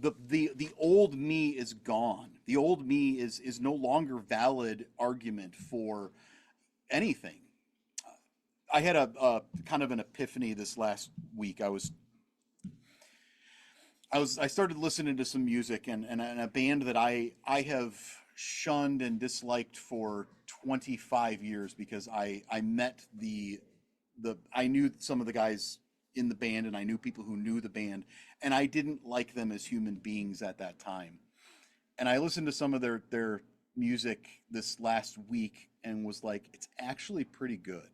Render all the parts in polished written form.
The old me is gone. The old me is no longer valid argument for anything. I had a kind of an epiphany this last week. I started listening to some music, and a band that I have shunned and disliked for 25 years because I met the I knew some of the guys in the band, and I knew people who knew the band, and I didn't like them as human beings at that time. And I listened to some of their music this last week and was like, it's actually pretty good.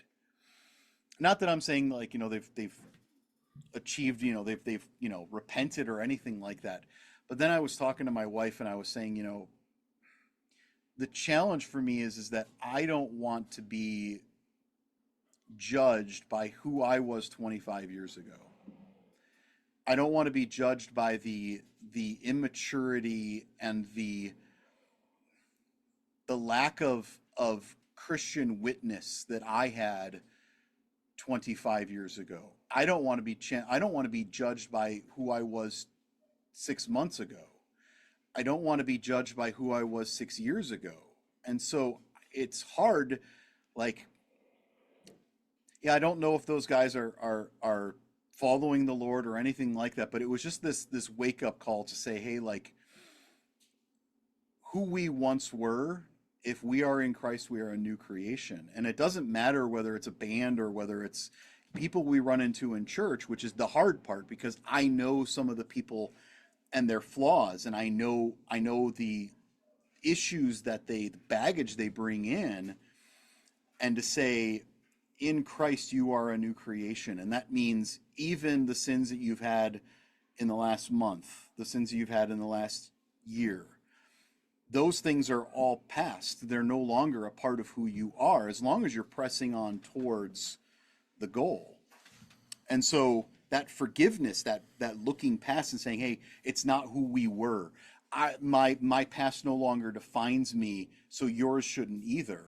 Not that I'm saying, like, they've achieved, they've repented or anything like that. But then I was talking to my wife and I was saying, the challenge for me is that I don't want to be judged by who I was 25 years ago. I don't want to be judged by the immaturity and the lack of Christian witness that I had 25 years ago. I don't want to be judged by who I was 6 months ago. I don't want to be judged by who I was 6 years ago. And so it's hard, like, yeah, I don't know if those guys are following the Lord or anything like that, but it was just this wake up call to say, hey, like, who we once were, if we are in Christ, we are a new creation. And it doesn't matter whether it's a band or whether it's people we run into in church, which is the hard part because I know some of the people and their flaws, and I know the issues the baggage they bring in, and to say, in Christ you are a new creation, and that means even the sins that you've had in the last month, the sins that you've had in the last year, those things are all past. They're no longer a part of who you are, as long as you're pressing on towards the goal. And so that forgiveness, that looking past and saying, hey, it's not who we were. My past no longer defines me, so yours shouldn't either.